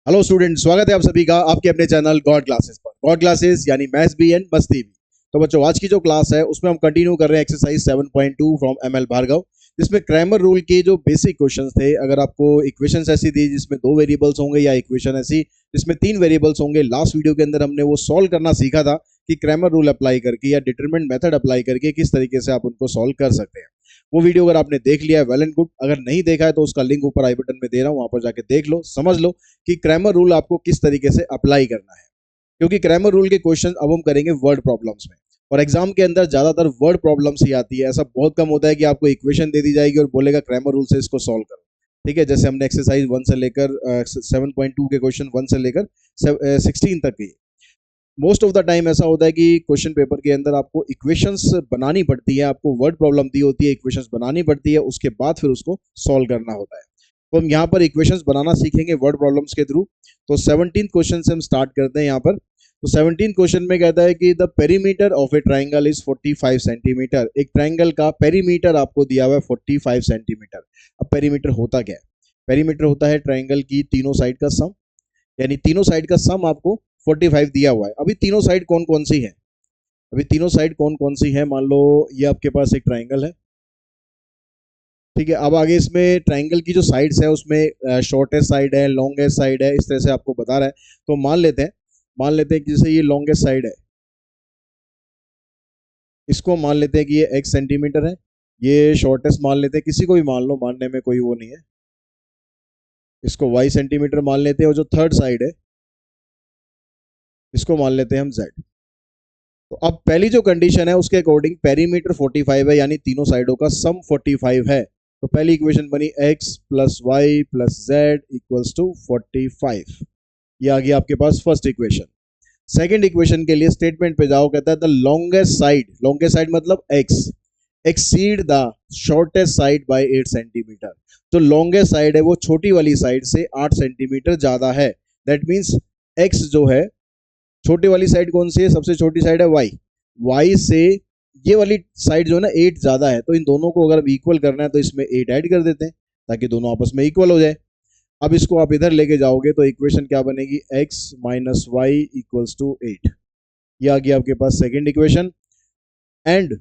Hello student, स्वागत है आप सभी का आपके अपने चैनल गॉड क्लासेस पर। गॉड क्लासेस यानी मैथ्स भी एंड मस्ती भी। तो बच्चों, आज की जो क्लास है उसमें हम कंटिन्यू कर रहे हैं एक्सरसाइज 7.2 फ्रॉम एमएल भार्गव, जिसमें क्रैमर रूल के जो बेसिक क्वेश्चंस थे। अगर आपको इक्वेशंस ऐसी दी जिसमें 2 वेरिएबल्स होंगे या इक्वेशन ऐसी जिसमें 3 वेरिएबल्स होंगे, लास्ट वीडियो के अंदर हमने वो सॉल्व करना सीखा था कि क्रैमर रूल अप्लाई करके या डिटरमिनेंट मेथड अप्लाई करके किस तरीके से आप उनको सॉल्व कर सकते हैं। वो वीडियो अगर आपने देख लिया है, वेल एंड गुड। अगर नहीं देखा है तो उसका लिंक ऊपर आई बटन में दे रहा हूं, वहां पर जाके देख लो, समझ लो कि क्रैमर रूल आपको किस तरीके से अप्लाई करना है। क्योंकि क्रैमर रूल के क्वेश्चन अब हम करेंगे वर्ड प्रॉब्लम्स में, और एग्जाम के अंदर ज्यादातर वर्ड प्रॉब्लम्स ही आती है। ऐसा बहुत कम होता है कि आपको इक्वेशन दे दी जाएगी और बोलेगा क्रैमर रूल से इसको सॉल्व करो। ठीक है, जैसे हमने एक्सरसाइज 1 से लेकर 7.2 के क्वेश्चन 1 से लेकर 16 तक की। मोस्ट ऑफ द टाइम ऐसा होता है कि क्वेश्चन पेपर के अंदर आपको इक्वेशंस बनानी पड़ती है, आपको वर्ड प्रॉब्लम दी होती है, इक्वेशंस बनानी पड़ती है, उसके बाद फिर उसको सॉल्व करना होता है। तो हम यहाँ पर इक्वेशंस बनाना सीखेंगे वर्ड प्रॉब्लम्स के थ्रू। तो 17 क्वेश्चन से हम स्टार्ट करते हैं यहाँ पर। तो 17 क्वेश्चन में कहता है कि the perimeter of A triangle is 45 centimetre. एक ट्राइंगल का पेरीमीटर आपको दिया हुआ है 45 सेंटीमीटर। अब पेरीमीटर होता क्या है? पेरीमीटर होता है ट्राइंगल की तीनों साइड का सम, यानी तीनों साइड का सम आपको 45 दिया हुआ है। अभी तीनों साइड कौन कौन सी है? अभी तीनों साइड कौन कौन सी है? मान लो ये आपके पास एक ट्राइंगल है, ठीक है। अब आगे इसमें ट्राइंगल की जो साइड्स है उसमें शॉर्टेस्ट साइड है, लॉन्गेस्ट साइड है, इस तरह से आपको बता रहा है। तो मान लेते हैं कि जैसे ये लॉन्गेस्ट साइड है, इसको मान लेते हैं कि ये x सेंटीमीटर है। ये शॉर्टेस्ट मान लेते हैं, किसी को भी मान लो, मानने में कोई वो नहीं है। इसको y सेंटीमीटर मान लेते हैं, और जो थर्ड साइड है इसको मान लेते हैं हम z। तो अब पहली जो कंडीशन है उसके अकॉर्डिंग पेरीमीटर 45 है, यानी तीनों साइडों का सम 45 है। तो पहली इक्वेशन बनी x plus y plus z equals to 45। ये आ गया आपके पास फर्स्ट इक्वेशन। सेकंड इक्वेशन के लिए स्टेटमेंट पे जाओ, कहता है द लॉन्गेस्ट साइड मतलब x exceed the shortest side by 8 centimetre. जो लॉन्गेस्ट साइड है वो छोटी वाली साइड से 8 सेंटीमीटर ज्यादा है। दैट मीन्स x जो है, छोटी वाली साइड कौन सी है? सबसे छोटी साइड है y से ये वाली साइड जो है ना 8 ज्यादा है। तो इन दोनों को अगर इक्वल करना है तो इसमें 8 ऐड कर देते हैं ताकि दोनों आपस में इक्वल हो जाए। अब इसको आप इधर लेके जाओगे तो इक्वेशन क्या बनेगी? x minus y equals to 8। ये आ गया आपके पास second equation. And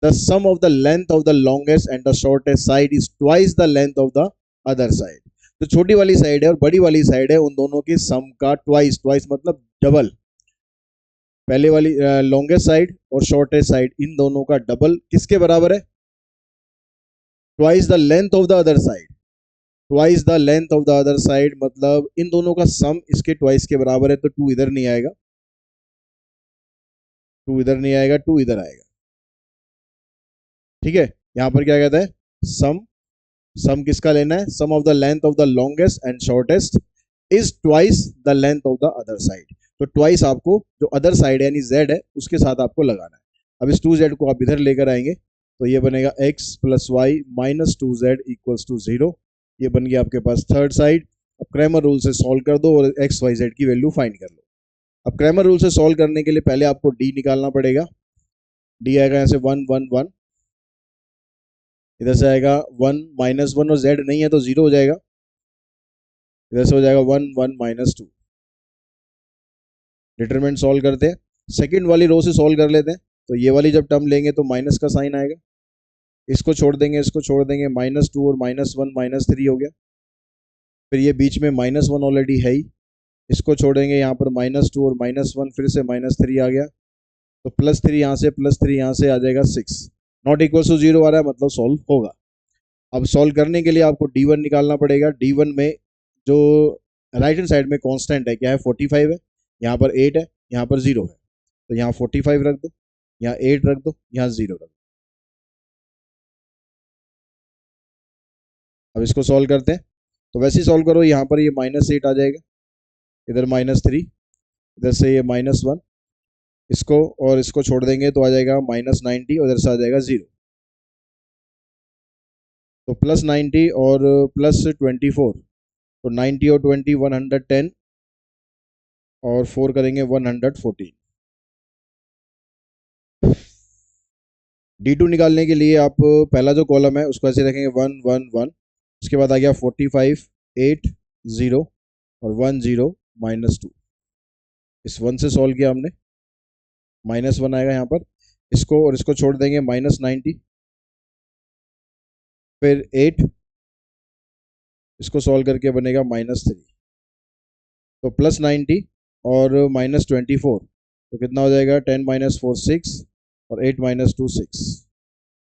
the sum of the length of the longest and the shortest side is twice the length of the other side. तो छोटी वाली साइड है और बड़ी वाली साइड है, उन दोनों की सम का ट्वाइस मतलब डबल। पहले वाली लॉन्गेस्ट साइड और शॉर्टेस्ट साइड, इन दोनों का डबल किसके बराबर है? Twice the length of the other side. Twice the length of the other side मतलब इन दोनों का सम इसके ट्वाइस के बराबर है। तो 2 इधर नहीं आएगा, 2 इधर नहीं आएगा, 2 इधर आएगा। ठीक है, यहां पर क्या कहता है? सम सम किसका लेना है? Sum of the length of the longest and shortest is twice the length of the other side. तो ट्वाइस आपको जो अदर साइड यानी z है उसके साथ आपको लगाना है। अब इस 2z को आप इधर लेकर आएंगे तो ये बनेगा x plus y minus 2z equals to 0। ये बन गया आपके पास थर्ड साइड। अब क्रैमर रूल से सॉल्व कर दो और एक्स वाई जेड की वैल्यू फाइंड कर लो। अब क्रैमर रूल से सॉल्व करने के लिए पहले आपको d निकालना पड़ेगा। d आएगा यहाँ से 1 1 1, इधर से आएगा 1 माइनस 1 और z नहीं है तो 0 हो जाएगा। इधर से हो जाएगा 1 1 माइनस 2। डिटरमिनेंट सॉल्व करते हैं, सेकंड वाली रो से सॉल्व कर लेते हैं। तो ये वाली जब टर्म लेंगे तो माइनस का साइन आएगा, इसको छोड़ देंगे, इसको छोड़ देंगे, -2 और -1 -3 हो गया। फिर ये बीच में -1 ऑलरेडी है ही, इसको छोड़ेंगे, यहाँ पर -2 और -1 फिर से -3 आ गया। तो +3 यहाँ से, +3 यहाँ से आ जाएगा 6। नॉट इक्वल टू 0 आ रहा है मतलब सॉल्व होगा। अब सॉल्व करने के लिए आपको d1 निकालना पड़ेगा। d1 में जो राइट हैंड साइड में कांस्टेंट है क्या है? 45 है। यहाँ पर 8 है, यहाँ पर 0 है। तो यहाँ 45 रख दो, यहाँ 8 रख दो, यहाँ 0 रख दो। अब इसको सॉल्व करते हैं, तो वैसे ही सॉल्व करो। यहाँ पर ये -8 आ जाएगा, इधर -3, इधर से ये -1, इसको और इसको छोड़ देंगे तो आ जाएगा -90 और इधर से आ जाएगा 0। तो +90 और +24, तो 90 और 20 110 और 4 करेंगे 114। D2 निकालने के लिए आप पहला जो कॉलम है उसको ऐसे रखेंगे 1 1 1, उसके बाद आ गया 45 8 0 और 1 0 -2। इस 1 से सॉल्व किया हमने, -1 आएगा यहाँ पर, इसको और इसको छोड़ देंगे, -90। फिर 8, इसको सॉल्व करके बनेगा -3। तो +90 और -24, तो कितना हो जाएगा, 10 - 4 6 और 8 - 2 6,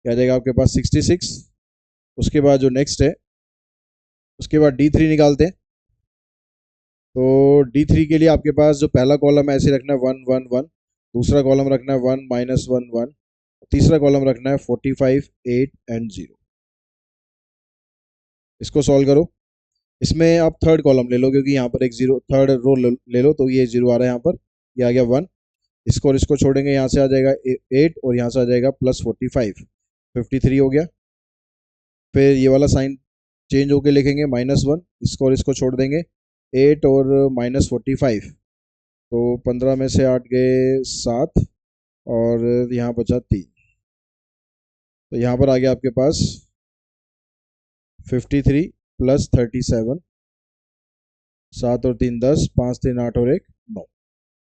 क्या आ जाएगा आपके पास 66। उसके बाद जो नेक्स्ट है, उसके बाद D3 निकालते हैं। तो D3 के लिए आपके पास जो पहला कॉलम है ऐसे रखना है 1 1 1, दूसरा कॉलम रखना है 1 -1 1, तीसरा कॉलम रखना है 45 8 एंड 0। इसको सॉल्व करो। इसमें आप थर्ड कॉलम ले लो, क्योंकि यहाँ पर एक जीरो, थर्ड रो ले लो, तो ये जीरो आ रहा है यहाँ पर, ये आ गया 1। इसको और इसको छोड़ेंगे, यहाँ से आ जाएगा 8 और यहाँ से आ जाएगा +45, 53 हो गया। फिर ये वाला साइन चेंज होके लिखेंगे -1, इसको और इसको छोड़ देंगे, 8 और -45, तो 15 में से 8 गए 7 और यहाँ बचा 3, तो यहाँ पर आ गया आपके पास 53 + 37, 7 और 3 10, 5 3 8 और 1 9।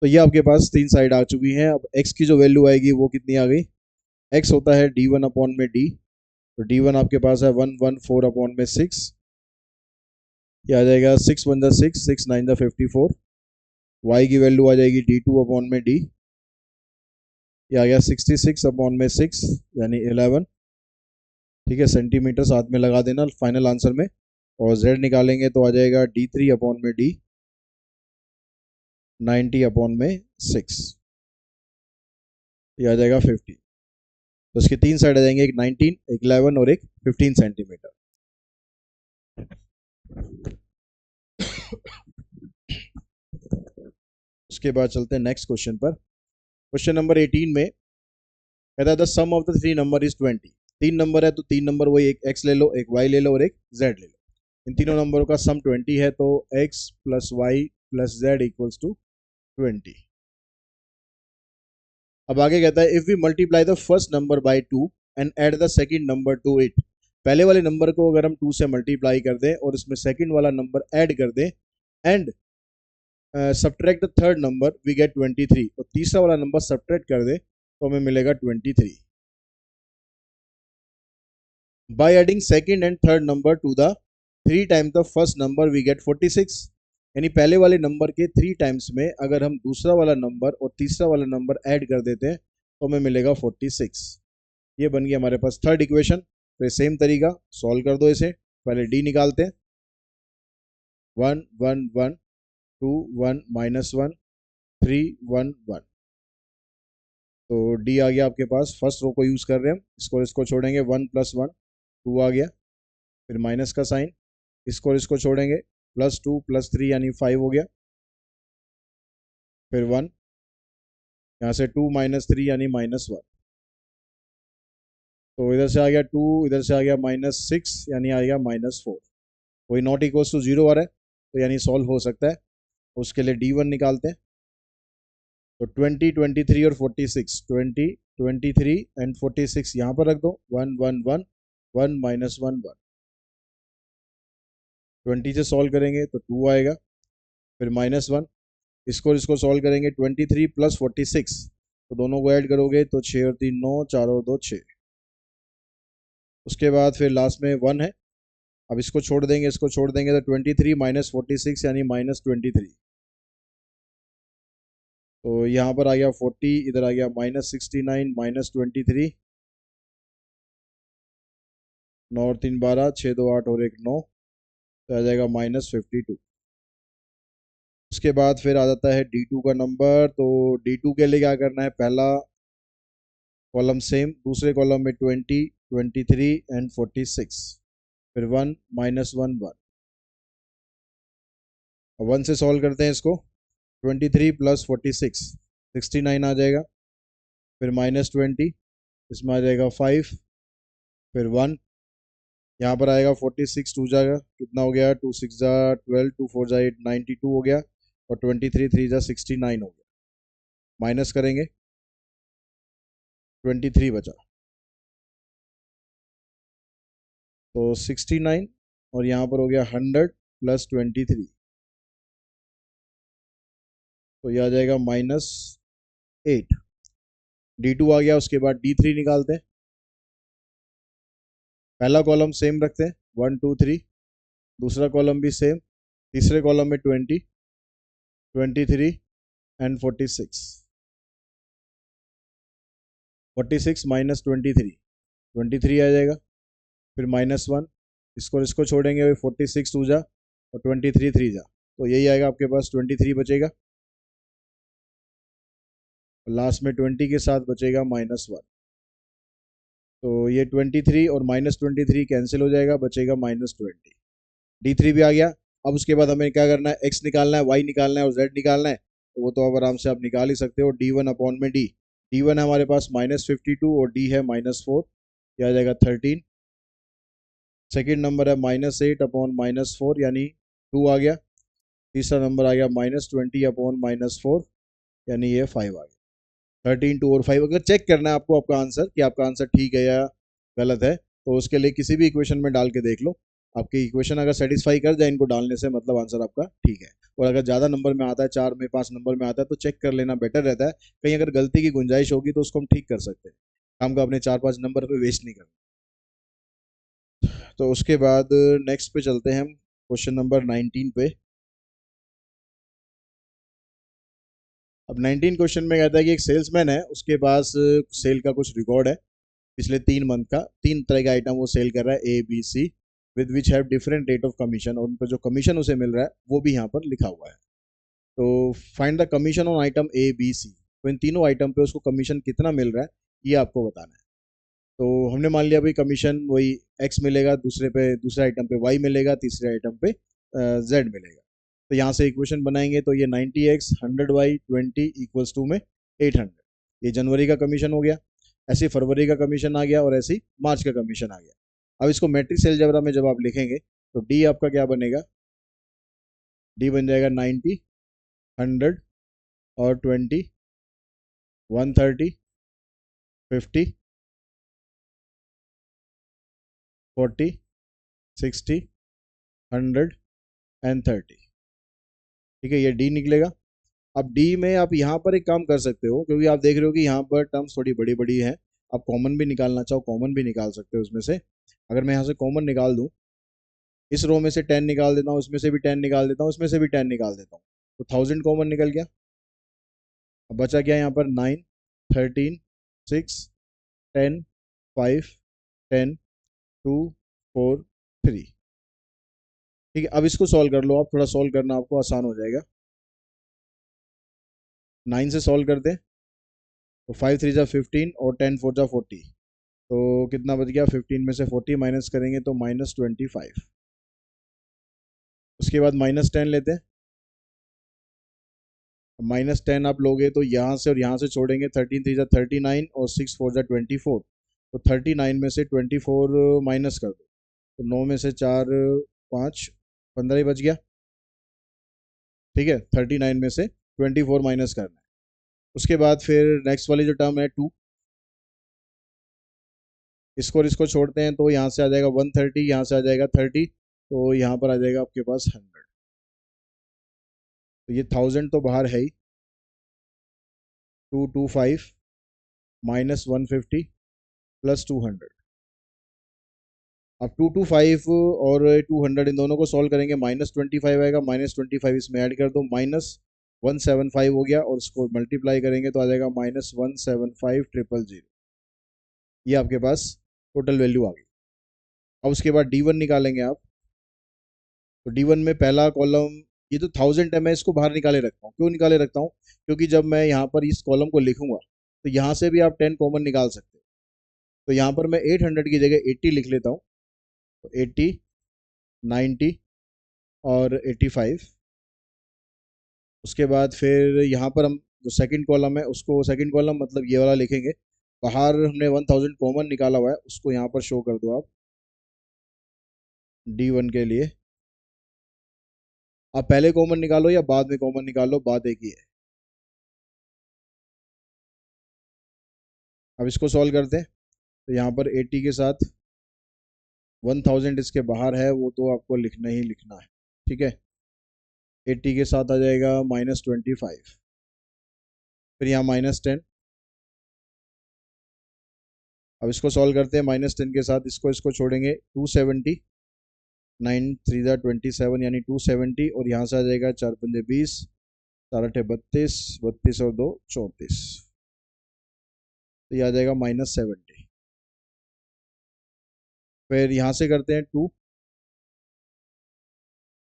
तो ये आपके पास 3 साइड आ चुकी हैं। अब x की जो वैल्यू आएगी वो कितनी आ गई, x होता है d1 अपॉन में d, तो d1 आपके पास है 114 अपॉन में 6, ये आ जाएगा 6 1 6, 6 9 54। y की वैल्यू आ जाएगी d2 अपॉन में d, ये आ गया 66 अपॉन में 6 यानी 11। ठीक है, सेंटीमीटर साथ में लगा देना फाइनल आंसर में। और z निकालेंगे तो आ जाएगा d3 अपॉन में d, 90 अपॉन में 6, ये आ जाएगा 50। तो इसके 3 साइड आ जाएंगे, एक 19, एक 11 और एक 15 सेंटीमीटर। उसके बाद चलते हैं नेक्स्ट क्वेश्चन पर। क्वेश्चन नंबर 18 में कहता है the sum of the three number is 20। 3 number है तो 3 नंबर वही, एक x ले लो, एक y ले लो और एक z ले लो। इन तीनों नंबरों का सम 20 है, तो x + y + z = 20। अब आगे कहता है if we multiply the first number by 2 and add the second number to it. पहले वाले नंबर को अगर हम 2 से मल्टीप्लाई कर दें और इसमें सेकंड वाला नंबर ऐड कर दें and subtract the third number we get 23, तो तीसरा वाला नंबर सब्ट्रैक्ट कर दे तो हमें मिलेगा 23। By adding second and third number to the 3 times the first number we get 46। यानी पहले वाले नंबर के 3 टाइम्स में अगर हम दूसरा वाला नंबर और तीसरा वाला नंबर ऐड कर देते हैं तो हमें मिलेगा 46। ये बन गया हमारे पास थर्ड इक्वेशन। तो सेम तरीका सॉल्व कर दो इसे। पहले डी निकालते हैं, 1 1 1 2 1 -1 3 1 1। तो डी आ गया आपके पास, फर्स्ट रो को यूज कर रहे हैं हम, इसको इसको छोड़ेंगे, 1 + 1 2 आ गया, फिर माइनस का साइन, इसको और इसको छोड़ेंगे, +2 + 3 यानी 5 हो गया, फिर 1, यहाँ से 2 - 3 यानी -1, तो इधर से आ गया 2, इधर से आ गया -6 यानी आ गया -4। वही नॉट इक्वल टू 0 आ रहा है, तो यानी सॉल्व हो सकता है। उसके लिए D1 निकालते हैं। तो 20 23 और 46, 20 23 एंड 46 यहाँ पर रख दो, 1 1 1 1 -1 1। 20 से सॉल्व करेंगे तो 2 आएगा, फिर -1, इसको और इसको सॉल्व करेंगे, 23 + 46, तो दोनों को ऐड करोगे तो 6 और 3 9, 4 और 2 6। उसके बाद फिर लास्ट में 1 है, अब इसको छोड़ देंगे, इसको छोड़ देंगे, तो 23 - 46 यानी -23। तो यहाँ पर आ गया 40, इधर आ गया -69 -23, 9 और 3 12, 6 2 8 और 1 9, तो आ जाएगा -52। उसके बाद फिर आ जाता है D2 का नंबर। तो D2 के लिए क्या करना है, पहला कॉलम सेम, दूसरे कॉलम में 20 23 एंड 46, फिर 1 -1 1। 1 से सॉल्व करते हैं इसको, 23 + 46 69 आ जाएगा, फिर -20, इसमें आ जाएगा 5, फिर 1, यहाँ पर आएगा 46 2 जाएगा, कितना हो गया, 2 6 जा 12, 2 4 जा 8 92 हो गया, और 23 3 जा 69 हो गया, माइनस करेंगे, 23 बचा, तो 69 और यहाँ पर हो गया 100 + 23, तो ये आ जाएगा -8। D2 आ गया, उसके बाद D3 निकालते हैं। पहला कॉलम सेम रखते हैं 1 2 3, दूसरा कॉलम भी सेम, तीसरे कॉलम में 20, 23 एंड 46। 46 माइनस 23, 23 आ जाएगा, फिर -1, इसको इसको छोड़ेंगे, 46 टू जा और 23 3 जा, तो यही आएगा आपके पास, 23 बचेगा। लास्ट में 20 के साथ बचेगा -1, तो ये 23 और -23 कैंसिल हो जाएगा, बचेगा -20। D3 भी आ गया। अब उसके बाद हमें क्या करना है, x निकालना है, y निकालना है और z निकालना है, तो वो तो आप आराम से आप निकाल ही सकते हो, D1 अपॉन में D। D1 है हमारे पास -52 और D है -4, यह आ जाएगा 13। सेकेंड नंबर है -8 अपॉन -4 यानी 2 आ गया। तीसरा नंबर आ गया -20 अपॉन -4 यानी ये 5 आ गया। 13 2 और 5, अगर चेक करना है आपको आपका आंसर कि आपका आंसर ठीक है या गलत है, तो उसके लिए किसी भी इक्वेशन में डाल के देख लो। आपकी इक्वेशन अगर सेटिस्फाई कर जाए इनको डालने से, मतलब आंसर आपका ठीक है। और अगर ज़्यादा नंबर में आता है, 4 में 5 नंबर में आता है, तो चेक कर लेना बेटर रहता है। कहीं अगर गलती की गुंजाइश होगी तो उसको हम ठीक कर सकते हैं, काम को अपने 4 5 नंबर पे वेस्ट नहीं करना। तो उसके बाद नेक्स्ट पे चलते हैं हम, क्वेश्चन नंबर 19 पे। अब 19 क्वेश्चन में कहता है कि एक सेल्समैन है, उसके पास सेल का कुछ रिकॉर्ड है पिछले 3 मंथ का, 3 तरह का आइटम वो सेल कर रहा है, ABC, with which have different rate of commission, और उन पर जो कमीशन उसे मिल रहा है वो भी यहाँ पर लिखा हुआ है। तो find the commission on item ABC, तो इन तीनों आइटम पे उसको कमीशन कितना मिल रहा है ये आपको बताना है। तो हमने मान लिया भाई कमीशन वही X मिलेगा, दूसरे आइटम पे Y मिलेगा, तीसरे आइटम पे Z मिलेगा। तो यहाँ से इक्वेशन बनाएंगे, तो ये 90X 100Y 20 इक्वल्स टू में 800, ये जनवरी का कमीशन हो गया। ऐसे फरवरी का कमीशन आ गया और ऐसे मार्च का कमीशन आ गया। अब इसको मैट्रिक्स अलजेब्रा में जब आप लिखेंगे तो D आपका क्या बनेगा, D बन जाएगा 90, 100 और 20, 130, 50, 40, 60, 100 एंड 30। ठीक है, ये डी निकलेगा। अब डी में आप यहाँ पर एक काम कर सकते हो, क्योंकि आप देख रहे हो कि यहाँ पर टर्म्स थोड़ी बड़ी बड़ी हैं, आप कॉमन भी निकालना चाहो कॉमन भी निकाल सकते हो उसमें से। अगर मैं यहाँ से कॉमन निकाल दूँ, इस रो में से 10 निकाल देता हूँ, इसमें से भी 10 निकाल देता हूँ, इसमें से भी 10 निकाल देता हूँ, तो 1000 कॉमन निकल गया। अब बचा क्या यहाँ पर, 9, 13, 6, 10, 5, 10, 2, 4, 3। ठीक है, अब इसको सॉल्व कर लो, आप थोड़ा सॉल्व करना आपको आसान हो जाएगा। 9 से सॉल्व कर दे तो 5 3 जा 15 और 10 4 जा 40, तो कितना बच गया, 15 में से 40 माइनस करेंगे तो -25। उसके बाद -10 लेते हैं, -10 आप लोगे तो यहाँ से और यहाँ से छोड़ेंगे, 13 3 जा 39 और 6 4 जा 24, तो 39 में से 24 माइनस कर दो, तो 9 में से 4 5 15 ही बच गया। ठीक है, 39 में से 24 माइनस करना है। उसके बाद फिर नेक्स्ट वाली जो टर्म है 2, इसको और इसको छोड़ते हैं, तो यहाँ से आ जाएगा 130, यहाँ से आ जाएगा 30, तो यहाँ पर आ जाएगा आपके पास 100। तो ये 1000 तो बाहर है ही, 225 -150 प्लस 200। अब 225 और 200 इन दोनों को सॉल्व करेंगे, -25 आएगा, -25 इसमें ऐड कर दो, -175 हो गया, और इसको मल्टीप्लाई करेंगे तो आ जाएगा -175,000। ये आपके पास टोटल वैल्यू आ गई। अब उसके बाद D1 निकालेंगे आप, तो D1 में पहला कॉलम, ये जो 1000 है मैं इसको बाहर निकाले रखता हूँ, क्यों निकाले रखता हूँ, क्योंकि जब मैं यहाँ पर इस कॉलम को लिखूंगा तो यहाँ से भी आप 10 कॉमन निकाल सकते हो। तो यहाँ पर मैं 800 की जगह 80 लिख लेता हूँ, तो 80, 90 और 85। उसके बाद फिर यहाँ पर हम जो सेकंड कॉलम है उसको, सेकंड कॉलम मतलब ये वाला लिखेंगे, बाहर हमने 1000 कॉमन निकाला हुआ है उसको यहाँ पर शो कर दो आप D1 के लिए। आप पहले कॉमन निकालो या बाद में कॉमन निकालो, बात एक ही है। अब इसको सॉल्व करते हैं, तो यहाँ पर 80 के साथ 1000 इसके बाहर है, वो तो आपको लिखना ही लिखना है। ठीक है, 80 के साथ आ जाएगा -25, फिर यहाँ -10। अब इसको सॉल्व करते हैं, -10 के साथ इसको इसको छोड़ेंगे, 270, 9 3 27 यानी 270, और यहाँ से आ जाएगा 4 पंजे 20, 4 8 32, 32 और 2 34, तो ये आ जाएगा -70। फिर यहाँ से करते हैं 2,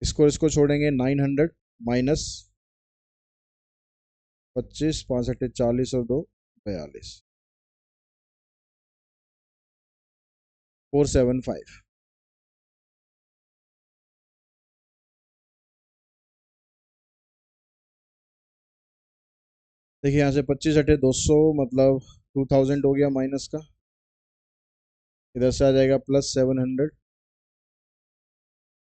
इसको इसको छोड़ेंगे, 900 माइनस 25, 5 8 40 और 2 42, 475। देखिए यहाँ से 25 अठे 200, मतलब 2000 हो गया माइनस का। इधर से आ जाएगा +700,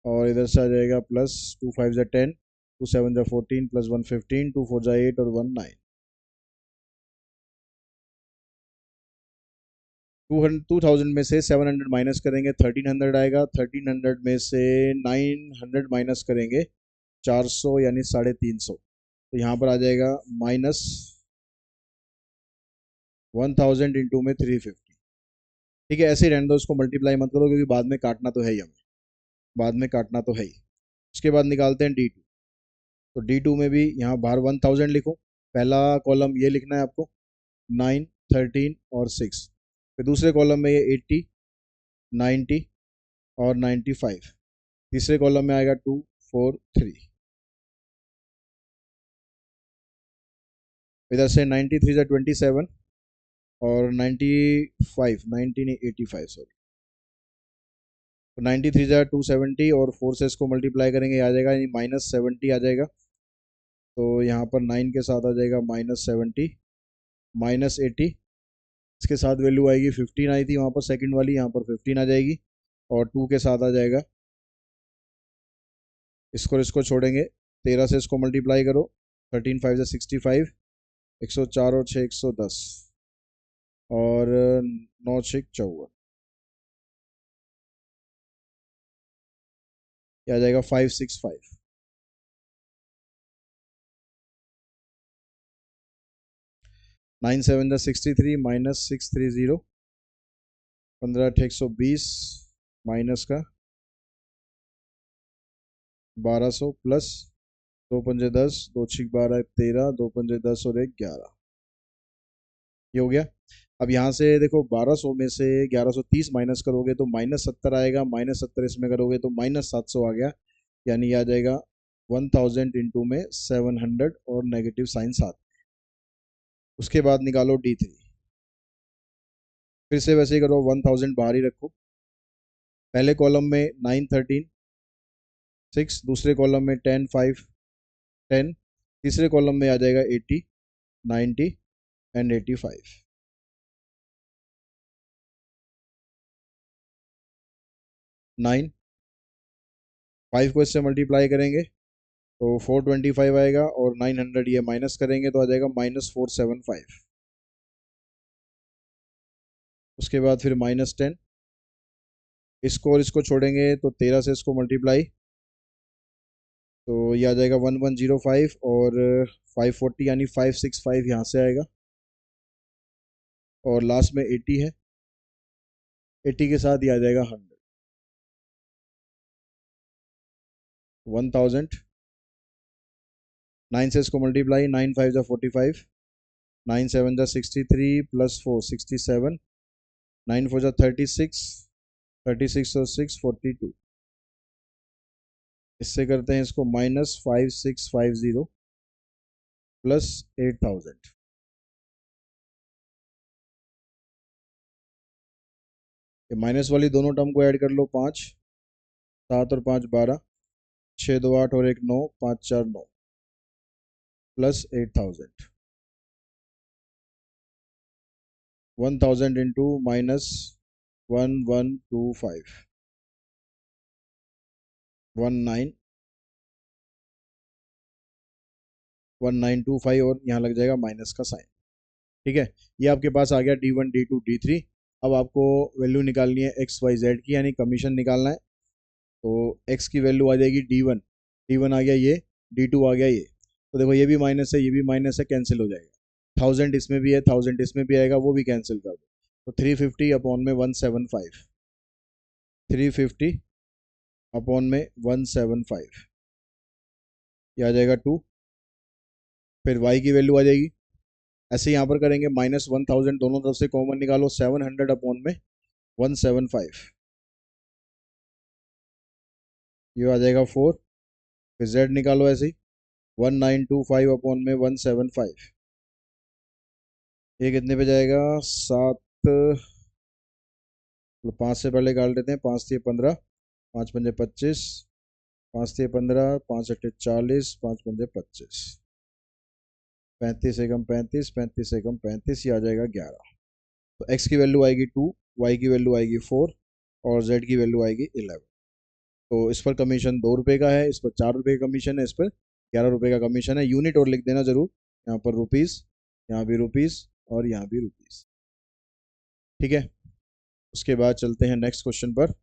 और इधर से आ जाएगा +2 5 ज़ा 10, 2 7 ज़ा 14, +1 15, 2 4 ज़ा 8 और 1 9। 2000 में से 700 माइनस करेंगे, 1300 आएगा। 1300 में से 900 माइनस करेंगे, 400 यानी 350। तो यहाँ पर आ जाएगा -1000 इंटू में 350। ठीक है, ऐसे ही रहने दो, इसको मल्टीप्लाई मत करो, क्योंकि बाद में काटना तो है ही, हमें बाद में काटना तो है ही। उसके बाद निकालते हैं D2। तो D2 में भी यहाँ बाहर 1000 लिखो, पहला कॉलम ये लिखना है आपको, 9 13 और 6। फिर दूसरे कॉलम में ये 80 90 और 95। तीसरे कॉलम में आएगा 2 4 3। इधर से 93 ज़ा 27 और 95 90 नहीं 85 सॉरी, तो 93 ज़ा 270, और 4 से इसको मल्टीप्लाई करेंगे, आ जाएगा यानी -70 आ जाएगा। तो यहाँ पर 9 के साथ आ जाएगा -70, -80, इसके साथ वैल्यू आएगी 15 आई थी वहाँ पर सेकंड वाली, यहाँ पर 15 आ जाएगी, और 2 के साथ आ जाएगा, इसको इसको छोड़ेंगे, 13 से इसको मल्टीप्लाई करो, 13 5 ज़ा 65, 104 और 6 110, और 9 6 54, ये आ जाएगा 565। 9 7 ज़ा 63 -630, 15 8 120 माइनस का 1200, प्लस 2 पंजे 10, 2 6 12 13, 2 पंजे 10 और 1 11, ये हो गया। अब यहाँ से देखो 1200 में से 1130 माइनस करोगे तो -70 आएगा, -70 इसमें करोगे तो -700 आ गया, यानी आ जाएगा 1000 इंटू में 700 और नेगेटिव साइन साथ। उसके बाद निकालो D3, फिर से वैसे ही करो, 1000 बाहर ही रखो, पहले कॉलम में 9 13 6, दूसरे कॉलम में 10 5 10, तीसरे कॉलम में आ जाएगा 80 90 एंड 85। 9 5 को इससे मल्टीप्लाई करेंगे तो 425 आएगा, और 900 ये माइनस करेंगे तो आ जाएगा -475। उसके बाद फिर -10, इसको और इसको छोड़ेंगे तो 13 से इसको मल्टीप्लाई, तो ये आ जाएगा 1105, और 540 यानी 565 यहाँ से आएगा, और लास्ट में 80 है, 80 के साथ ये आ जाएगा 100, 1000। 9 से इसको मल्टीप्लाई, 9 5 ज़ा 45, 9 7 ज़ा 63, +4 67, 9 4 ज़ा 36, 36 और 6 42। इससे करते हैं इसको -5650 प्लस 8000। ये माइनस वाली दोनों टर्म को ऐड कर लो, 5 7 और 5 12, 6 2 8 और 1 9, 5 4 9, प्लस 8000। 1000 इंटू -1125, 19 1925, और यहाँ लग जाएगा माइनस का साइन। ठीक है, ये आपके पास आ गया D1 D2 D3। अब आपको वैल्यू निकालनी है XYZ की, यानी कमीशन निकालना है। तो x की वैल्यू आ जाएगी D1, D1 आ गया ये, D2 आ गया ये, तो देखो ये भी माइनस है ये भी माइनस है, कैंसिल हो जाएगा। 1000 इसमें भी है, 1000 इसमें भी आएगा, वो भी कैंसिल कर दो। तो 350 अपॉन में 175, 350 अपॉन में 175, ये आ जाएगा 2। फिर y की वैल्यू आ जाएगी, ऐसे यहाँ पर करेंगे -1000, दोनों तरफ से कॉमन निकालो, 700 अपॉन में 175, ये आ जाएगा 4। फिर z निकालो ऐसे ही, 1925 अपॉन में 175, ये कितने पे जाएगा, 7, 5 से पहले काट लेते हैं, 5 से 15, 5 पंजे 25, 5 से 15, 5 अट्ठे 40, 5 पंजे 25, 35 एकम 35, 35 एकम 35, ये आ जाएगा 11। तो x की वैल्यू आएगी 2, y की वैल्यू आएगी 4 और z की वैल्यू आएगी 11। तो इस पर कमीशन 2 रुपये का है, इस पर 4 रुपये का कमीशन है, इस पर 11 रुपये का कमीशन है। यूनिट और लिख देना जरूर, यहाँ पर रुपीज़, यहाँ भी रुपीज़ और यहाँ भी रुपीज़। ठीक है, उसके बाद चलते हैं नेक्स्ट क्वेश्चन पर।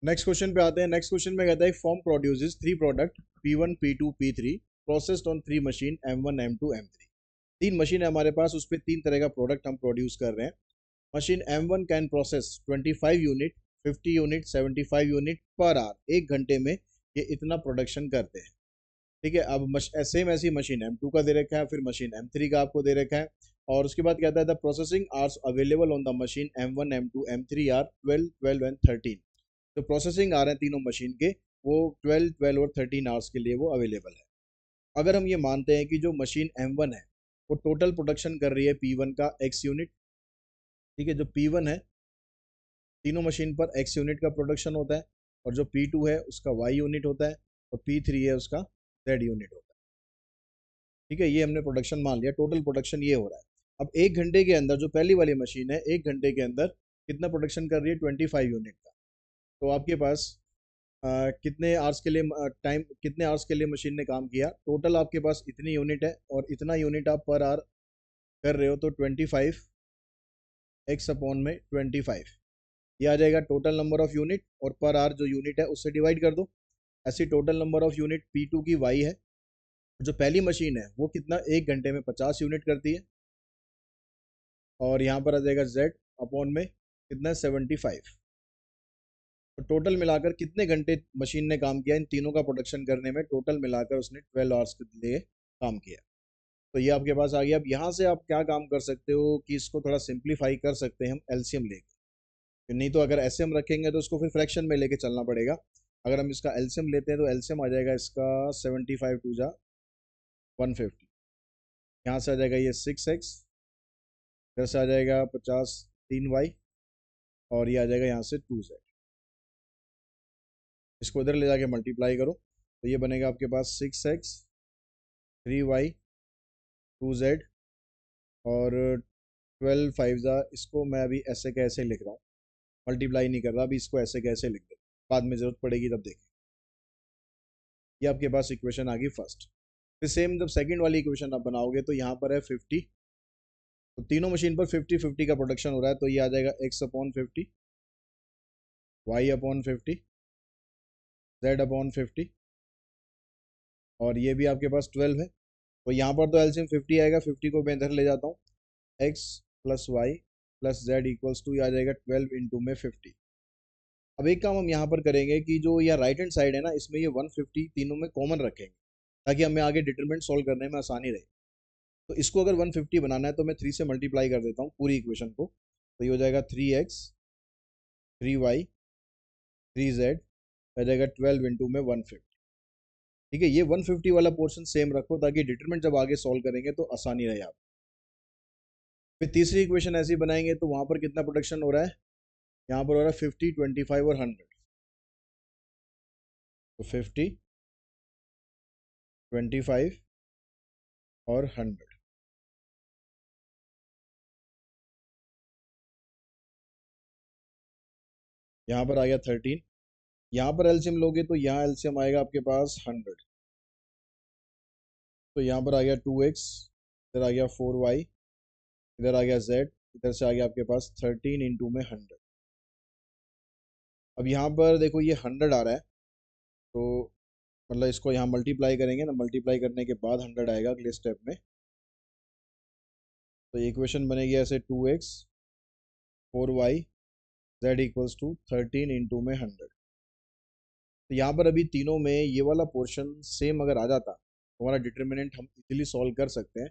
नेक्स्ट क्वेश्चन पे आते हैं। नेक्स्ट क्वेश्चन में कहता है form produces 3 product P1 P2 P3 processed on 3 machine M1 M2 M3। 3 machine है हमारे पास, उस पर 3 तरह का प्रोडक्ट हम प्रोड्यूस कर रहे हैं। Machine M1 can process 25 unit, 50 unit, 75 unit per hour, 1 घंटे में ये इतना प्रोडक्शन करते हैं। ठीक है, अब सेम ऐसी मशीन M2 का दे रखा है, फिर मशीन M3 का आपको दे रखा है, और उसके बाद कहता है the processing hours available on the machine M1 M2 M3 are 12 12 and 13। जो प्रोसेसिंग आ रहे हैं तीनों मशीन के, वो 12 12 और 13 आवर्स के लिए वो अवेलेबल है। अगर हम ये मानते हैं कि जो मशीन M1 है वो टोटल प्रोडक्शन कर रही है P1 का X यूनिट, ठीक है, जो P1 है तीनों मशीन पर X यूनिट का प्रोडक्शन होता है, और जो P2 है उसका Y यूनिट होता है, और P3 है उसका Z यूनिट होता है। ठीक है, ये हमने प्रोडक्शन मान लिया, टोटल प्रोडक्शन ये हो रहा है। अब 1 घंटे के अंदर जो पहली वाली मशीन है 1 घंटे के अंदर कितना प्रोडक्शन कर रही है, 25 यूनिट का। तो आपके पास कितने आवर्स के लिए टाइम, कितने आवर्स के लिए मशीन ने काम किया, टोटल आपके पास इतनी यूनिट है और इतना यूनिट आप पर आवर कर रहे हो, तो 25 एक्स अपॉन में 25, ये आ जाएगा टोटल नंबर ऑफ यूनिट, और पर आवर जो यूनिट है उससे डिवाइड कर दो। ऐसी total number of unit P2 की Y है, जो पहली मशीन है वो कितना 1 घंटे में 50 यूनिट करती है, और यहाँ पर आ जाएगा Z अपॉन में कितना 75। तो टोटल मिलाकर कितने घंटे मशीन ने काम किया इन तीनों का प्रोडक्शन करने में, टोटल मिलाकर उसने 12 आवर्स के लिए काम किया। तो ये आपके पास आ गया। अब यहाँ से आप क्या काम कर सकते हो कि इसको थोड़ा सिंप्लीफाई कर सकते हैं हम एलसीएम लेके, नहीं तो अगर ऐसे हम रखेंगे तो इसको फिर फ्रैक्शन में लेके चलना पड़ेगा। अगर हम इसका एलसीएम लेते हैं तो एलसीएम आ जाएगा इसका 75 टू जा 150, यहाँ से आ जाएगा ये 6x, इधर से आ जाएगा 50 3y, और ये आ जाएगा यहाँ से 2z। इसको इधर ले जाके मल्टीप्लाई करो तो ये बनेगा आपके पास 6x 3y 2z, और 12 5 जा, इसको मैं अभी ऐसे कैसे लिख रहा हूँ, मल्टीप्लाई नहीं कर रहा अभी, इसको ऐसे कैसे लिख दे, बाद में जरूरत पड़ेगी तब देखें। ये आपके पास इक्वेशन आ गई फर्स्ट। फिर सेम जब सेकंड वाली इक्वेशन आप बनाओगे तो यहाँ पर है 50, तो तीनों मशीन पर 50 50 का प्रोडक्शन हो रहा है, तो ये आ जाएगा x upon 50, y upon 50, z upon 50, और ये भी आपके पास 12 है। तो यहाँ पर तो एलसीएम 50 आएगा, 50 को मैं इधर ले जाता हूँ, x plus y plus z equals to आ जाएगा 12 इंटू में 50। अब एक काम हम यहाँ पर करेंगे कि जो यह राइट हैंड साइड है ना, इसमें ये 150 तीनों में कॉमन रखेंगे ताकि हमें आगे डिटरमिनेंट सॉल्व करने में आसानी रहे। तो इसको अगर 150 बनाना है तो मैं 3 से मल्टीप्लाई कर देता हूँ पूरी इक्वेशन को, तो ये हो जाएगा 3x 3y 3z, आ जाएगा 12 इंटू में 150। ठीक है, ये 150 वाला पोर्शन सेम रखो ताकि डिटरमिनेंट जब आगे सॉल्व करेंगे तो आसानी रहे आप। फिर तीसरी इक्वेशन ऐसी बनाएंगे तो वहां पर कितना प्रोडक्शन हो रहा है, यहाँ पर हो रहा है 50 25 और 100, तो 50 25 और 100। यहाँ पर आ गया 13, यहाँ पर एलसीएम लोगे तो यहाँ एलसीएम आएगा आपके पास 100, तो यहाँ पर आ गया 2x, इधर आ गया 4y, इधर आ गया z, इधर से आ गया आपके पास 13 इंटू में 100। अब यहाँ पर देखो ये 100 आ रहा है, तो मतलब इसको यहाँ मल्टीप्लाई करेंगे ना, मल्टीप्लाई करने के बाद 100 आएगा अगले स्टेप में, तो इक्वेशन बनेगी ऐसे 2x 4y z equals to 13 into में 100। तो यहाँ पर अभी तीनों में ये वाला पोर्शन सेम अगर आ जाता तो हमारा डिटर्मिनेंट हम इजीली सॉल्व कर सकते हैं।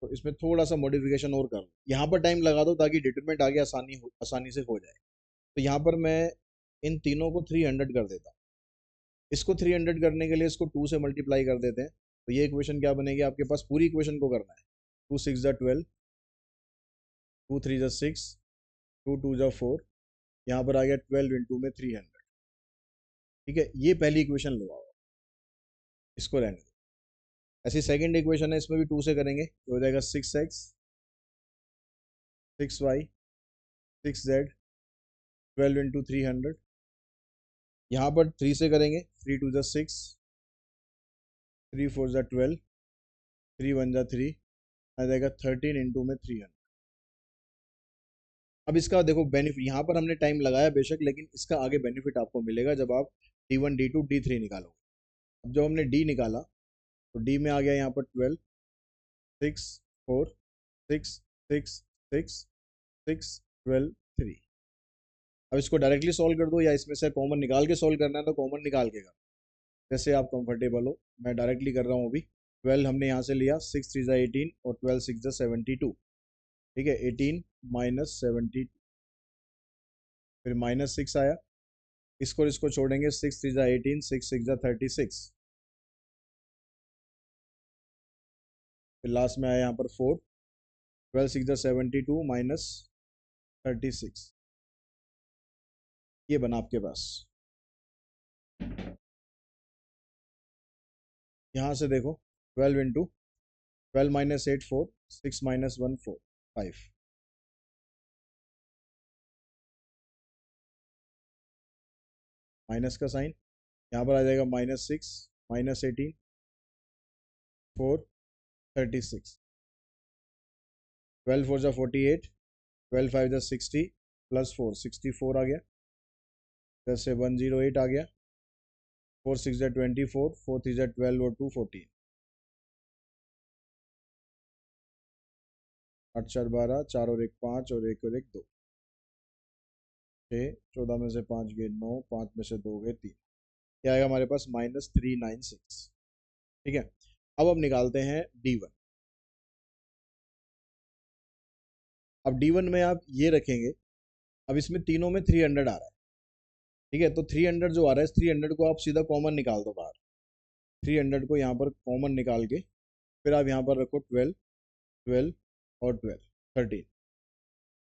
तो इसमें थोड़ा सा मॉडिफिकेशन और कर लो, यहाँ पर टाइम लगा दो ताकि डिटरमिनेंट आगे आसानी से हो जाए। तो यहाँ पर मैं इन तीनों को 300 कर देता हूँ। इसको 300 करने के लिए इसको 2 से मल्टीप्लाई कर देते हैं। तो ये इक्वेशन क्या बनेगी, आपके पास पूरी इक्वेशन को करना है। 2 6 ज़ा 12, 2 3 ज़ा 6, 2 2 ज़ा 4, यहाँ पर आ गया 12 इंटू में 300। ठीक है, ये पहली इक्वेशन लो आओ, इसको रहने दो। ऐसी सेकंड इक्वेशन है, इसमें भी 2 से करेंगे तो हो जाएगा 6x 6y 6z 12 इंटू 300। यहाँ पर 3 से करेंगे, 3 2 ज़ा 6, 3 4 ज़ा 12, 3 1 ज़ा 3, आ जाएगा 13 इंटू में 300। अब इसका देखो बेनिफिट, यहाँ पर हमने टाइम लगाया बेशक, लेकिन इसका आगे बेनिफिट आपको मिलेगा जब आप D1 D2 D3 निकालोगे। अब जब हमने D निकाला तो D में आ गया यहाँ पर 12 6 4 6 6 6 6 12 3। अब इसको डायरेक्टली सॉल्व कर दो या इसमें से कॉमन निकाल के सॉल्व करना है तो कॉमन निकाल के कर, जैसे आप कंफर्टेबल हो। मैं डायरेक्टली कर रहा हूँ अभी। 12 हमने यहाँ से लिया, 6 3 ज़ा 18 और 12 6 ज़ा 72। ठीक है, 18 माइनस 72, फिर माइनस 6 आया, इसको इसको छोड़ेंगे, 6 3 ज़ा 18, 6 6 ज़ा 36, फिर लास्ट में आया यहाँ पर 4, 12 6 ज़ा 72 माइनस 36, ये बना आपके पास। यहाँ से देखो 12 इंटू 12 माइनस 8 4, 6 माइनस 1 4 5, माइनस का साइन, यहाँ पर आ जाएगा -6 -18 4 36, 12 4 ज़ा 48, 12 5 ज़ा 60 प्लस 4 64 आ गया, जैसे 108 आ गया, 4 6 ज़ा 24, 4 3 ज़ा 12 और 2 14, 8 4 12, 4 और 1 5 और 1 और 1 2, 6 14 में से 5 गए 9, 5 में से 2 गए 3, क्या आएगा हमारे पास -396। ठीक है, अब निकालते हैं D1। अब D1 में आप ये रखेंगे, अब इसमें तीनों में 300 आ रहा है। ठीक है, तो 300 जो आ रहा है, इस 300 को आप सीधा कॉमन निकाल दो बाहर। 300 को यहाँ पर कॉमन निकाल के फिर आप यहाँ पर रखो 12 12 और 12 13।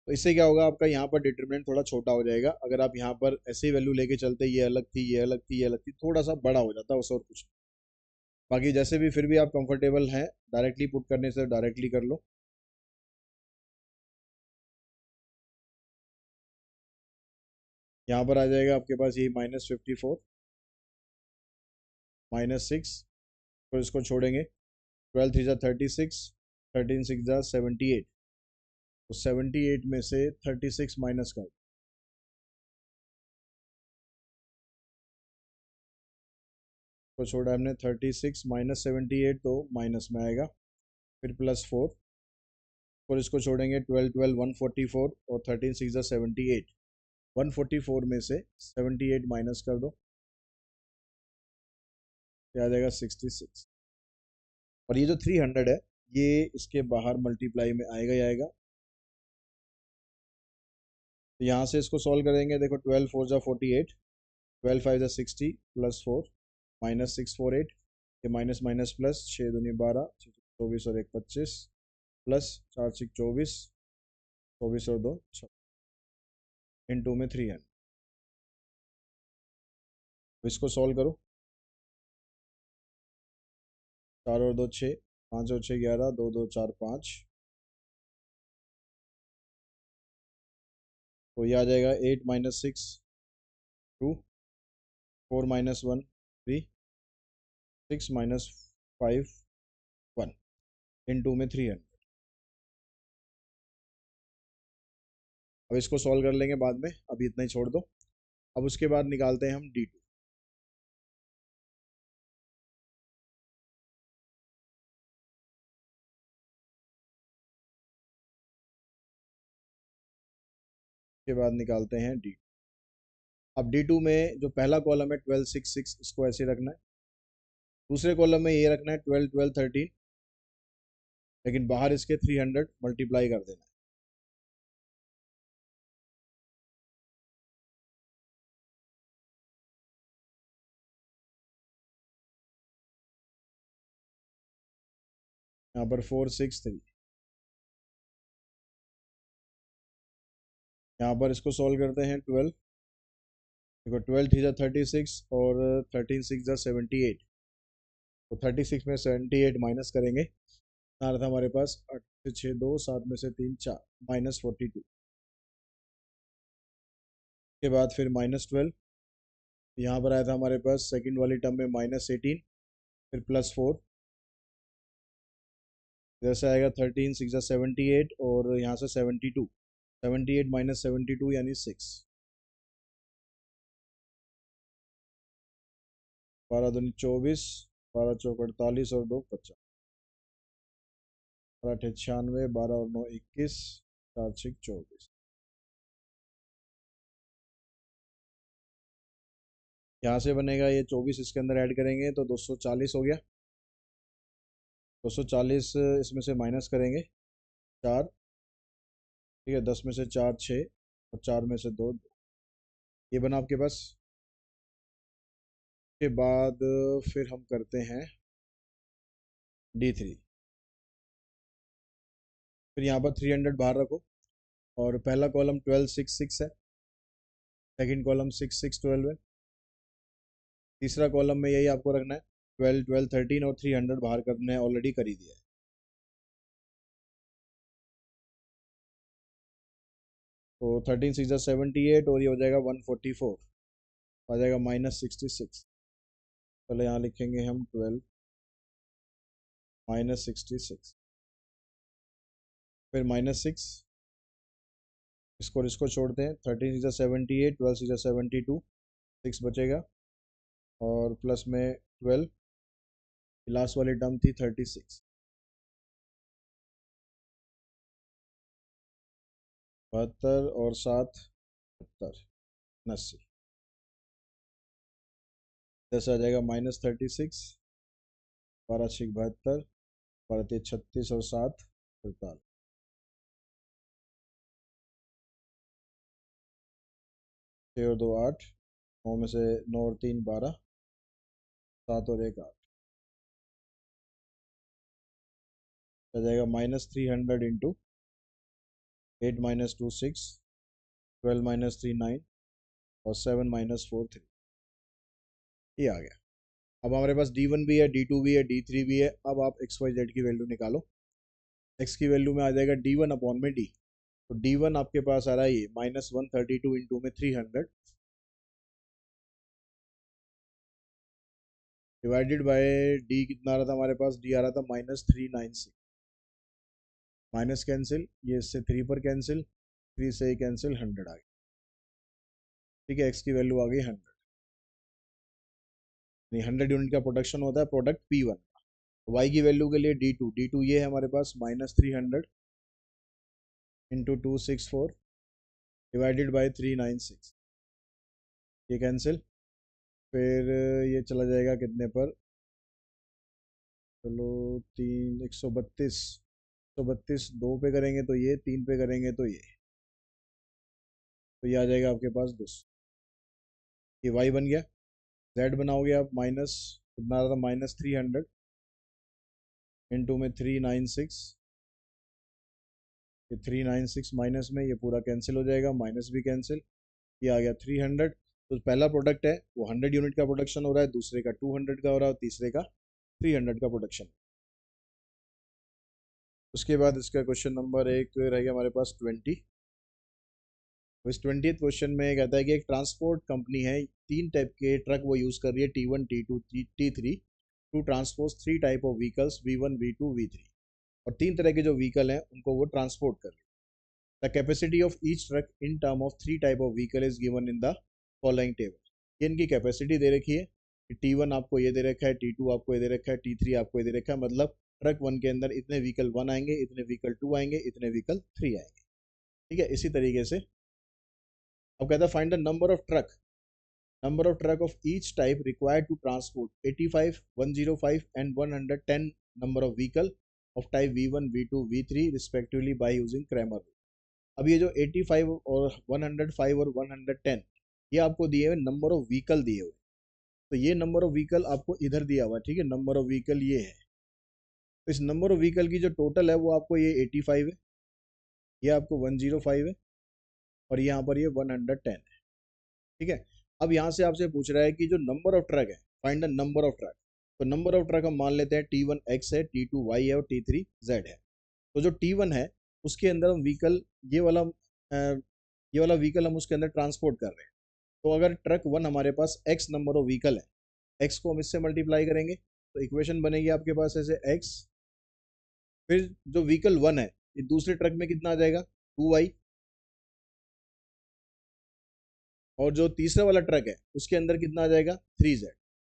तो इससे क्या होगा, आपका यहाँ पर डिटरमिनेंट थोड़ा छोटा हो जाएगा। अगर आप यहाँ पर ऐसे ही वैल्यू लेके चलते, ये अलग थी ये अलग थी ये अलग थी, थोड़ा सा बड़ा हो जाता है उस और कुछ। बाकी जैसे भी फिर भी आप कंफर्टेबल हैं डायरेक्टली पुट करने से डायरेक्टली कर लो। यहाँ पर आ जाएगा आपके पास ये -54 -6, फिर इसको छोड़ेंगे, 12 3 ज़ा 36, 13 6 ज़ा 78, तो 78 में से 36 माइनस कर, तो छोड़ा हमने 36 माइनस 78, तो माइनस में आएगा, फिर +4, और इसको छोड़ेंगे, 12 12 144 और 13 6 ज़ा 78, 144 में से 78 माइनस कर दो, क्या आ जाएगा 66। और ये जो 300 है ये इसके बाहर मल्टीप्लाई में आएगा ही आएगा। तो यहाँ से इसको सॉल्व करेंगे, देखो 12 4 ज़ा 48, 12 5 ज़ा 60 +4 -648, ये माइनस माइनस प्लस, 6 दूनी 12, 24 और 1 25, प्लस 4 6 24, 24 और 2 6, इंटू में 300। इसको सॉल्व करो, 4 और 2 6, 5 और 6 11, 2 2 4 5, तो ये आ जाएगा 8 माइनस 6 2, 4 माइनस 1 3, 6 माइनस 5 1, इंटू में 300। अब इसको सॉल्व कर लेंगे बाद में, अभी इतना ही छोड़ दो। अब उसके बाद निकालते हैं हम D2। के बाद निकालते हैं डी। अब D2 में जो पहला कॉलम है 12 6 6, इसको ऐसे रखना है। दूसरे कॉलम में ये रखना है 12 12 13, लेकिन बाहर इसके 300 मल्टीप्लाई कर देना है। यहाँ पर 4 6 3, यहाँ पर इसको सॉल्व करते हैं 12। देखो 12 3 36 और 13 6 78, तो 36 में 78 माइनस करेंगे। यहाँ रहा था हमारे पास 8 से 6 2, 7 में से 3 4, -42। के बाद फिर -12, यहाँ पर आया था हमारे पास सेकंड वाली टर्म में -18, फिर +4, जैसे आएगा 13 6 78 और यहाँ से 72, 78 माइनस 72 यानी 6, 12 दूनी 24, 12 चौक 48 और 2 50, 8 96, 12 और 9 21, 4 6 24। यहाँ से बनेगा ये 24, इसके अंदर ऐड करेंगे तो 240 हो गया। 240 इसमें से माइनस करेंगे 4, ठीक है, 10 में से 4 6 और 4 में से 2 2, ये बना आपके पास। के बाद फिर हम करते हैं D3। फिर यहाँ पर 300 बाहर रखो, और पहला कॉलम 12 6 6 है, सेकंड कॉलम 6 6 12 है, तीसरा कॉलम में यही आपको रखना है 12 12 13, और 300 बाहर करना है, ऑलरेडी कर ही दिया है। तो 13 6 78 और ये हो जाएगा 144, आ जाएगा -66। पहले यहाँ लिखेंगे हम 12 -66, फिर -6, इसको और इसको छोड़ते हैं। 13 6 78, 12 6 72, 6 बचेगा, और प्लस में 12, लास्ट वाली टर्म थी 36, 72 और 7 70, 80, जैसे आ जाएगा -36, 12 6 72, 12 3 36 और 7 47, 6 और 2 8, 9 में से 9 और 3 12, 7 और 1 8, आ जाएगा -300 इंटू 8 -2 6, 12 -3 9 और 7 -4 3, ये आ गया। अब हमारे पास D1 भी है, D2 भी है, D3 भी है। अब आप XYZ की वैल्यू निकालो। X की वैल्यू में आ जाएगा D1 अपॉन में D, तो D1 आपके पास आ रहा है ये -132 इंटू में 300 डिवाइडेड बाय D, कितना आ रहा था हमारे पास, D आ रहा था -396, माइनस कैंसिल, ये इससे 3 पर कैंसिल, 3 से ही कैंसिल, 100 आ गया। ठीक है, X की वैल्यू आ गई 100, नहीं 100 यूनिट का प्रोडक्शन होता है प्रोडक्ट P1 का। Y की वैल्यू के लिए D2 ये है हमारे पास -300 इंटू 264 डिवाइडेड बाई 396, ये कैंसिल, फिर ये चला जाएगा कितने पर, चलो 3 132, 132 2 पे करेंगे तो ये, 3 पे करेंगे तो ये आ जाएगा आपके पास 200। ये Y बन गया। Z बनाओगे आप माइनस, कितना आ रहा था, -300 इंटू में 396, ये 396 माइनस में ये पूरा कैंसिल हो जाएगा, माइनस भी कैंसिल, ये आ गया 300। तो पहला प्रोडक्ट है वो 100 यूनिट का प्रोडक्शन हो रहा है, दूसरे का 200 का हो रहा है, और तीसरे का 300 का प्रोडक्शन। उसके बाद इसका क्वेश्चन नंबर 1 रह गया हमारे पास 20। इस 20th क्वेश्चन में कहता है कि एक ट्रांसपोर्ट कंपनी है, 3 टाइप के ट्रक वो यूज़ कर रही है, T1 T2 T3, to transport 3 type of vehicles V1 V2 V3, और 3 तरह के जो व्हीकल हैं उनको वो ट्रांसपोर्ट कर रही है। The capacity of each truck in term of 3 type of vehicle is given in the following table. ये इनकी कैपेसिटी दे रखी है, T1 आपको ये दे रखा है, T2 आपको ये दे रखा है, T3 आपको ये दे रखा है, मतलब ट्रक 1 के अंदर इतने व्हीकल 1 आएंगे, इतने व्हीकल 2 आएंगे, इतने व्हीकल 3 आएंगे। ठीक है, इसी तरीके से अब कहता है find the number of truck of each type required to transport 85, 105 and 110 number of vehicle of type V1, V2, V3 respectively by using Cramer. अब ये जो 85 और 105 और 110 ये आपको दिए हुए नंबर ऑफ व्हीकल दिए हुए। तो ये नंबर ऑफ व्हीकल आपको इधर दिया हुआ है, ठीक है, नंबर ऑफ व्हीकल ये है। तो इस नंबर ऑफ व्हीकल की जो टोटल है वो आपको ये 85 है, ये आपको 105 है और यहाँ पर ये 110 है, ठीक है। अब यहाँ से आपसे पूछ रहा है कि जो नंबर ऑफ ट्रक है, find the number of truck. तो नंबर ऑफ ट्रक हम मान लेते हैं T1 X है, T2 Y है और T3 Z है। तो जो T1 है उसके अंदर हम व्हीकल ये वाला व्हीकल हम उसके अंदर ट्रांसपोर्ट कर रहे हैं। तो अगर ट्रक वन हमारे पास X नंबर ऑफ व्हीकल है, X को हम इससे मल्टीप्लाई करेंगे तो इक्वेशन बनेगी आपके पास ऐसे X, फिर जो व्हीकल वन है ये दूसरे ट्रक में कितना आ जाएगा 2Y, और जो तीसरा वाला ट्रक है उसके अंदर कितना आ जाएगा 3Z।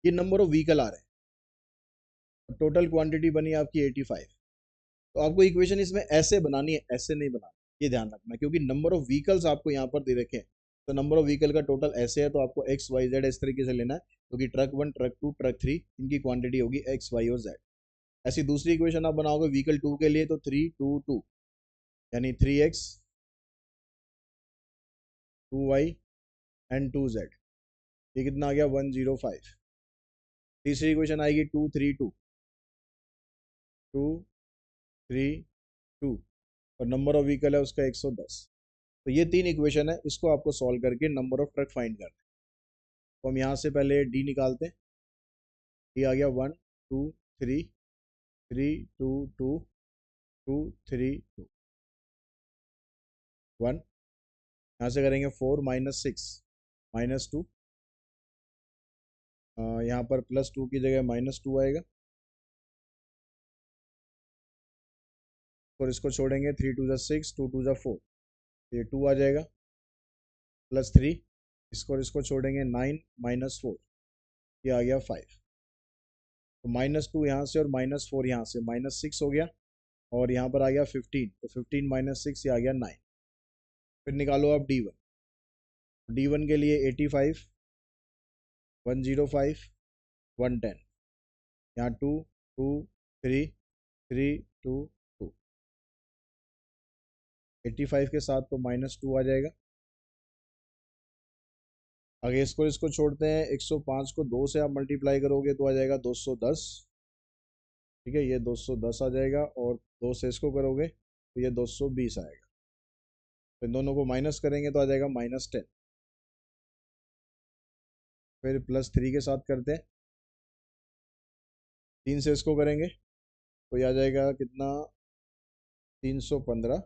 ये नंबर ऑफ व्हीकल आ रहे हैं, टोटल क्वांटिटी बनी आपकी 85। तो आपको इक्वेशन इसमें ऐसे बनानी है, ऐसे नहीं बनानी, ये ध्यान रखना, क्योंकि नंबर ऑफ व्हीकल्स आपको यहाँ पर दे रखे हैं। तो नंबर ऑफ व्हीकल का टोटल ऐसे है, तो आपको एक्स वाई जेड इस तरीके से लेना है, क्योंकि truck one, truck two, truck three इनकी क्वांटिटी होगी एक्स वाई और जेड। ऐसी दूसरी इक्वेशन आप बनाओगे व्हीकल टू के लिए तो 3 2 2 यानी 3x 2y एंड 2z, ये कितना आ गया 105। तीसरी इक्वेशन आएगी 2 3 2 और नंबर ऑफ व्हीकल है उसका 110। तो ये तीन इक्वेशन है, इसको आपको सॉल्व करके नंबर ऑफ ट्रक फाइंड करना है। तो हम यहाँ से पहले डी निकालते हैं। डी आ गया 1 2 3 3 2 2 2 3 2 1। यहाँ से करेंगे 4 - 6 -2, यहाँ पर +2 की जगह -2 आएगा, और इसको छोड़ेंगे 3 2 6 2 2 4, ये 2 आ जाएगा, +3, इसको छोड़ेंगे 9 - 4, ये आ गया 5। तो -2 यहाँ से और -4 यहाँ से, -6 हो गया, और यहाँ पर आ गया 15, तो 15 - 6 ये आ गया 9। फिर निकालो आप D1 के लिए 85 105 110, यहाँ 2 2 3 3 2 2, 85 के साथ तो -2 आ जाएगा। आगे इसको छोड़ते हैं, 105 को 2 से आप मल्टीप्लाई करोगे तो आ जाएगा 210, ठीक है, ये 210 आ जाएगा, और 2 से इसको करोगे तो ये 220 आएगा। तो इन दोनों को माइनस करेंगे तो आ जाएगा -10। फिर +3 के साथ करते हैं, 3 से इसको करेंगे तो ये आ जाएगा कितना 315,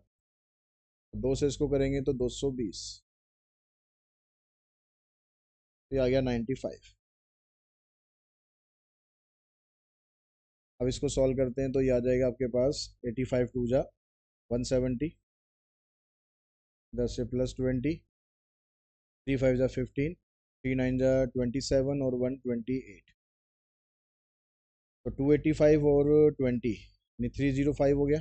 2 से इसको करेंगे तो 220, तो ये आ गया 95। अब इसको सॉल्व करते हैं तो ये आ जाएगा आपके पास 85 2 जा 170, 10 से +20, 3 5 जा 15, 3 9 जा 27 और 128, तो 285 और 20 यानी 305 हो गया।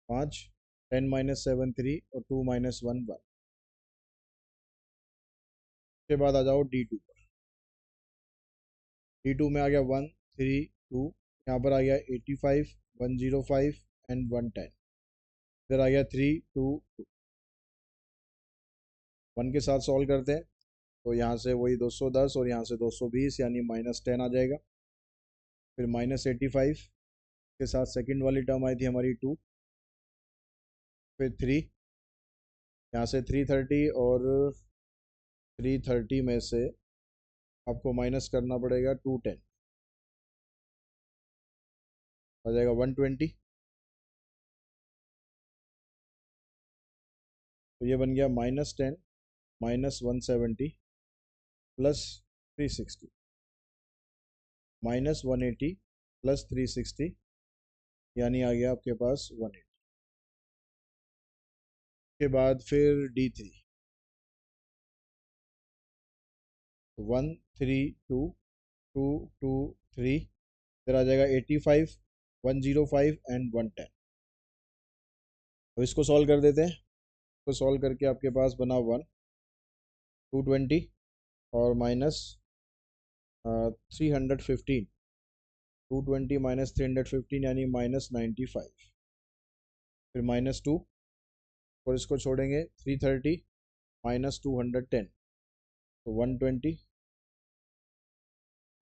5 10 - 7 3 और 2 - 1 1। उसके बाद आ जाओ D2 पर। D2 में आ गया 1 3 2, यहाँ पर आ गया 85 105 एंड 110, इधर आ गया 3 2 2। 1 के साथ सॉल्व करते हैं तो यहाँ से वही 210 और यहाँ से 220 यानी -10 आ जाएगा। फिर -85 के साथ सेकंड वाली टर्म आई थी हमारी 2, फिर 3, यहाँ से 330 और 330 में से आपको माइनस करना पड़ेगा 210, आ जाएगा 120। तो ये बन गया -10 -170 +360 -180 +360, यानी आ गया आपके पास 180। के बाद फिर D3 1 3 2 2 2 3, फिर आ जाएगा 85 105 एंड 110, अब इसको सॉल्व कर देते हैं। तो सॉल्व करके आपके पास बना 220 और माइनस 315, 220 माइनस 315 यानी -95, फिर -2 और इसको छोड़ेंगे 330 माइनस 210 तो 120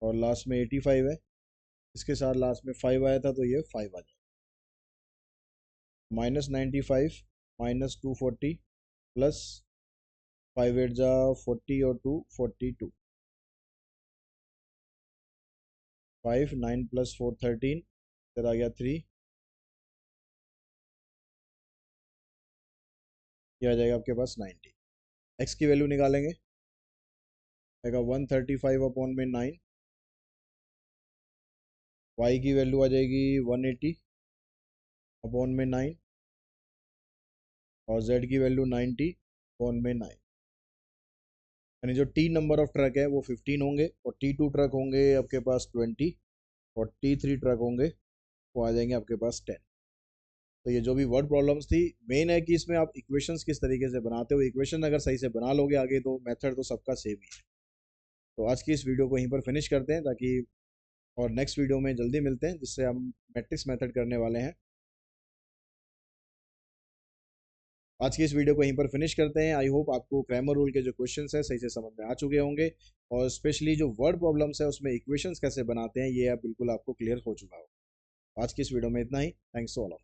और लास्ट में 85 है। इसके साथ लास्ट में 5 आया था तो ये 5 आ जाएगा। -95 माइनस 240 प्लस 5 8 जा 40 और 2 42, 5 9 प्लस 4 13, इधर आ गया 3, ये आ जाएगा आपके पास 90। एक्स की वैल्यू निकालेंगे, आएगा 135 अपॉन में 9, वाई की वैल्यू आ जाएगी 180 अपॉन में 9 और जेड की वैल्यू 90 अपॉन में 9। यानी जो टी नंबर ऑफ ट्रक है वो 15 होंगे और T2 ट्रक होंगे आपके पास 20 और T3 ट्रक होंगे वो आ जाएंगे आपके पास 10। तो ये जो भी वर्ड प्रॉब्लम्स थी, मेन है कि इसमें आप इक्वेशंस किस तरीके से बनाते हो। इक्वेशन अगर सही से बना लोगे आगे तो मेथड तो सबका सेम ही है। तो आज की इस वीडियो को यहीं पर फिनिश करते हैं ताकि और नेक्स्ट वीडियो में जल्दी मिलते हैं जिससे हम मैट्रिक्स मेथड करने वाले हैं। आज की इस वीडियो को यहीं पर फिनिश करते हैं। आई होप आपको क्रैमर रूल के जो क्वेश्चंस है सही से समझ में आ चुके होंगे और स्पेशली जो वर्ड प्रॉब्लम्स है उसमें इक्वेशंस कैसे बनाते हैं ये अब बिल्कुल आपको क्लियर हो चुका होगा। आज की इस वीडियो में इतना ही। Thanks to all of.